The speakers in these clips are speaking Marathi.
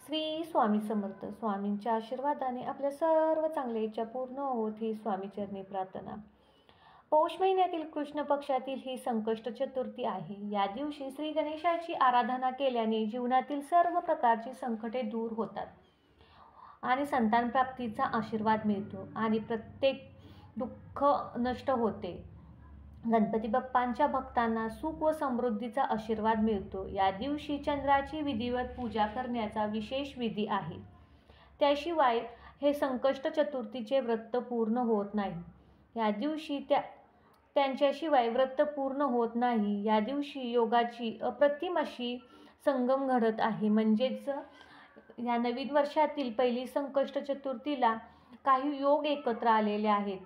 श्री स्वामी समर्थ. स्वामींच्या आशीर्वादाने आपल्या सर्व चांगल्या इच्छा पूर्ण होत ही स्वामीचरणी प्रार्थना. पौष महिन्यातील कृष्ण पक्षातील ही संकष्ट चतुर्थी आहे. या दिवशी श्री गणेशाची आराधना केल्याने जीवनातील सर्व प्रकारची संकटे दूर होतात आणि संतान प्राप्तीचा आशीर्वाद मिळतो आणि प्रत्येक दुःख नष्ट होते. गणपती बाप्पांच्या भक्तांना सुख व समृद्धीचा आशीर्वाद मिळतो. या दिवशी चंद्राची विधिवत पूजा करण्याचा विशेष विधी आहे. त्याशिवाय हे संकष्ट चतुर्थीचे व्रत पूर्ण होत नाही. या दिवशी त्यांच्याशिवाय व्रत पूर्ण होत नाही. या दिवशी योगाची अप्रतिम अशी संगम घडत आहे. म्हणजेच या नवीन वर्षातील पहिली संकष्ट चतुर्थीला काही योग एकत्र आलेले आहेत.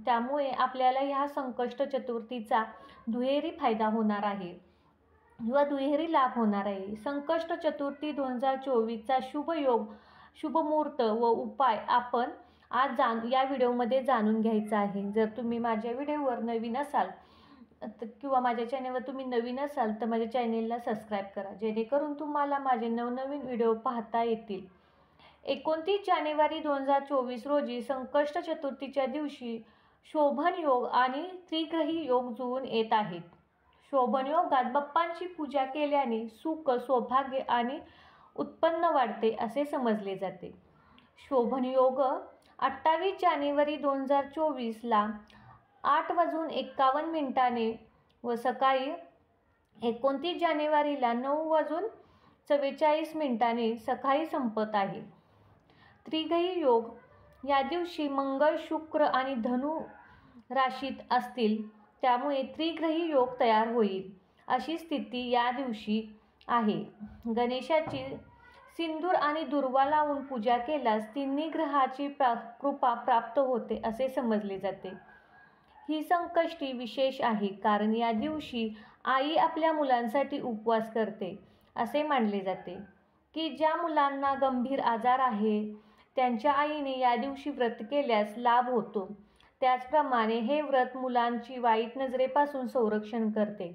त्यामुळे आपल्याला ह्या संकष्ट चतुर्थीचा दुहेरी फायदा होणार आहे किंवा दुहेरी लाभ होणार आहे. संकष्ट चतुर्थी 2024चा शुभ योग, शुभ मुहूर्त व उपाय आपण आज या व्हिडिओमध्ये जाणून घ्यायचा आहे. जर तुम्ही माझ्या व्हिडिओवर नवीन असाल किंवा माझ्या चॅनेलवर तुम्ही नवीन असाल तर माझ्या चॅनेलला सबस्क्राईब करा, जेणेकरून तुम्हाला माझे नवनवीन व्हिडिओ पाहता येतील. 29 जानेवारी 2024 रोजी संकष्ट चतुर्थीच्या दिवशी शोभन योग आणि त्रिग्रही योग जुळून येत आहेत. शोभन योगात बाप्पांची पूजा केल्याने सुख, सौभाग्य आणि उत्पन्न वाढते असे समजले जाते. शोभन योग 28 जानेवारी 2024ला 8:51 व सकाळी 29 जानेवारीला 9:44 सकाळी संपत आहे. त्रिग्रही योग या दिवशी मंगळ, शुक्र आणि धनु राशीत असतील, त्यामुळे त्रिग्रही योग तयार होईल अशी स्थिती या दिवशी आहे. गणेशाची सिंदूर आणि दुर्वा लावून पूजा केल्यास तिन्ही ग्रहाची कृपा प्राप्त होते असे समजले जाते. ही संकष्टी विशेष आहे कारण या दिवशी आई आपल्या मुलांसाठी उपवास करते. असे मानले जाते की ज्या मुलांना गंभीर आजार आहे त्यांच्या आईने या दिवशी व्रत केल्यास लाभ होतो. त्याचप्रमाणे हे व्रत मुलांची वाईट नजरेपासून संरक्षण करते.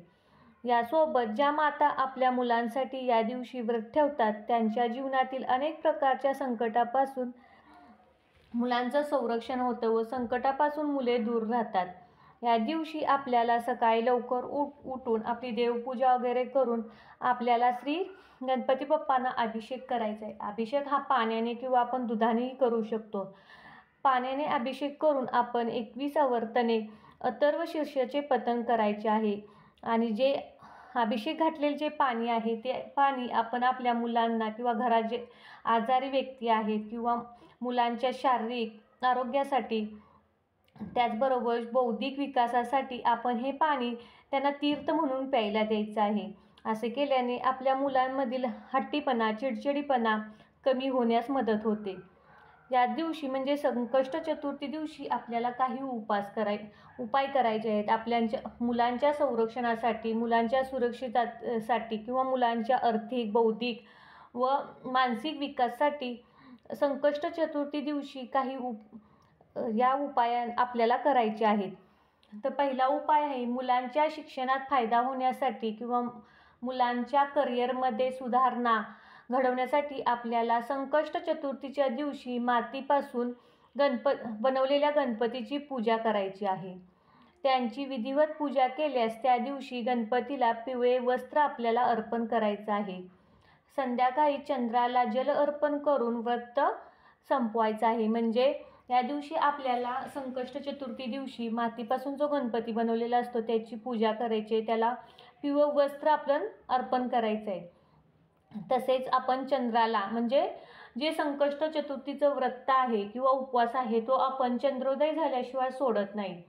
यासोबत ज्या माता आपल्या मुलांसाठी या दिवशी व्रत ठेवतात त्यांच्या जीवनातील अनेक प्रकारच्या संकटापासून मुलांचं संरक्षण होतं व संकटापासून मुले दूर राहतात. या दिवशी आपल्याला सकाळी लवकर उठून आपली देवपूजा वगैरे करून आपल्याला श्री गणपती बाप्पांना अभिषेक करायचा आहे. अभिषेक हा पाण्याने किंवा आपण दुधानेही करू शकतो. पाण्याने अभिषेक करून आपण 21 आवर्तने अथर्व शीर्षाचे पठण करायचे आहे आणि जे अभिषेक घातलेले जे पाणी आहे ते पाणी आपण आपल्या मुलांना किंवा घरात जे आजारी व्यक्ती आहेत किंवा मुलांच्या शारीरिक आरोग्यासाठी, त्याचबरोबर बौद्धिक विकासासाठी आपण हे पाणी त्यांना तीर्थ म्हणून प्यायला द्यायचं आहे. असे केल्याने आपल्या मुलांमधील हट्टीपणा, चिडचिडीपणा कमी होण्यास मदत होते. या दिवशी म्हणजे संकष्ट चतुर्थी दिवशी आपल्याला काही उपाय करायचे आहेत. आपल्या मुलांच्या संरक्षणासाठी, मुलांच्या सुरक्षिततेसाठी किंवा मुलांच्या आर्थिक, बौद्धिक व मानसिक विकासासाठी संकष्ट चतुर्थी दिवशी काही या उपाय आपल्याला करायचे आहेत. तर पहिला उपाय आहे मुलांच्या शिक्षणात फायदा होण्यासाठी किंवा मुलांच्या करिअरमध्ये सुधारणा घडवण्यासाठी आपल्याला संकष्ट चतुर्थीच्या दिवशी मातीपासून बनवलेल्या गणपतीची पूजा करायची आहे. त्यांची विधिवत पूजा केल्यास त्या दिवशी गणपतीला पिवळे वस्त्र आपल्याला अर्पण करायचं आहे. संध्याकाळी चंद्राला जल अर्पण करून व्रत संपवायचं आहे. म्हणजे या दिवशी आपल्याला संकष्ट चतुर्थी दिवशी मातीपासून जो गणपती बनवलेला असतो त्याची पूजा करायची आहे. त्याला पिवळं वस्त्र आपण अर्पण करायचं आहे. तसेच आपण चंद्राला म्हणजे जे संकष्ट चतुर्थीचं व्रत आहे किंवा उपवास आहे तो आपण चंद्रोदय झाल्याशिवाय सोडत नाही.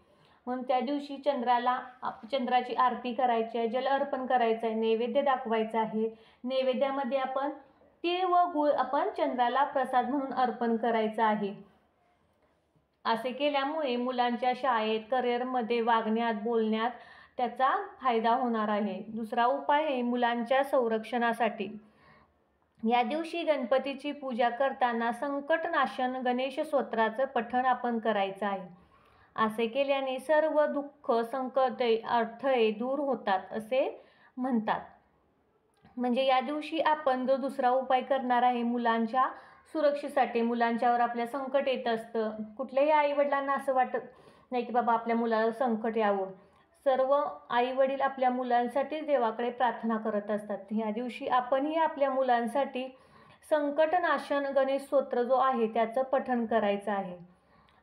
म्हणून त्या दिवशी चंद्राची आरती करायची आहे, जल अर्पण करायचं आहे, नैवेद्य दाखवायचा आहे. नैवेद्यामध्ये आपण तीळ व गूळ आपण चंद्राला प्रसाद म्हणून अर्पण करायचं आहे. असे केल्यामुळे मुलांच्या शाळेत, करिअरमध्ये, वागण्यात, बोलण्यात त्याचा फायदा होणार आहे. दुसरा उपाय आहे मुलांच्या संरक्षणासाठी. या दिवशी गणपतीची पूजा करताना संकटनाशन गणेश स्तोत्राचं पठण आपण करायचं आहे. असे केल्याने सर्व दुःख, संकटे, अडथळे दूर होतात असे म्हणतात. म्हणजे या दिवशी आपण जो दुसरा उपाय करणार आहे मुलांच्या सुरक्षेसाठी, मुलांच्यावर आपल्या संकट येत असतं. कुठल्याही आईवडिलांना असं वाटत नाही की बाबा आपल्या मुलाला संकट यावं. सर्व आईवडील आपल्या मुलांसाठीच देवाकडे प्रार्थना करत असतात. या दिवशी आपणही आपल्या मुलांसाठी संकटनाशन गणेश स्तोत्र जो आहे त्याचं पठण करायचं आहे.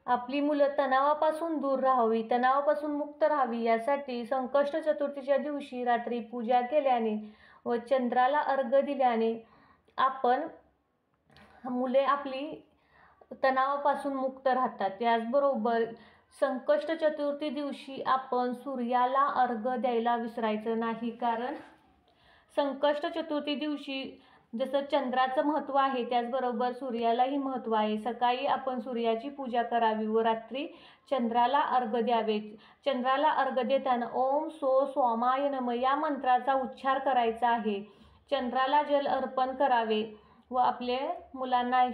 आपली मुलं तणावापासून दूर राहावी, तणावापासून मुक्त राहावी यासाठी संकष्ट चतुर्थीच्या दिवशी रात्री पूजा केल्याने व चंद्राला अर्घ्य दिल्याने आपण मुले आपली तणावापासून मुक्त राहतात. त्याचबरोबर संकष्ट चतुर्थी दिवशी आपण सूर्याला अर्घ्य द्यायला विसरायचं नाही, कारण संकष्ट चतुर्थी दिवशी जसं चंद्राचं महत्त्व आहे त्याचबरोबर सूर्यालाही महत्त्व आहे. सकाळी आपण सूर्याची पूजा करावी व रात्री चंद्राला अर्घ्य द्यावे. चंद्राला अर्घ्य देताना ओम सो स्वामाय नमः या मंत्राचा उच्चार करायचा आहे. चंद्राला जल अर्पण करावे व आपल्या मुलांना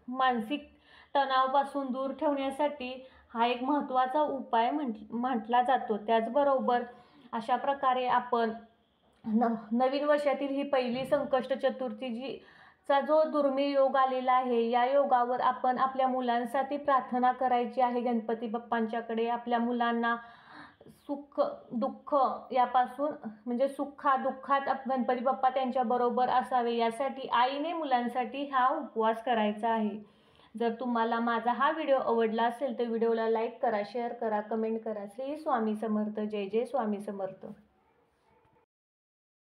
मानसिक तणावापासून दूर ठेवण्यासाठी हा एक महत्त्वाचा उपाय म्हटला जातो. त्याचबरोबर अशा प्रकारे आपण नवीन वर्षातील ही पहिली संकष्ट चतुर्थी चा जो दुर्मिळ योग आलेला आहे, या योगावर आपण आपल्या मुलांसाठी प्रार्थना करायची आहे गणपती बाप्पांच्याकडे. आपल्या मुलांना सुख दुःख यापासून म्हणजे दुःखात गणपती बाप्पा त्यांच्याबरोबर असावे यासाठी आईने मुलांसाठी हा उपवास करायचा आहे. जर तुम्हाला माझा हा व्हिडिओ आवडला असेल तर व्हिडिओला लाईक करा, शेअर करा, कमेंट करा. श्री स्वामी समर्थ. जय जय स्वामी समर्थ.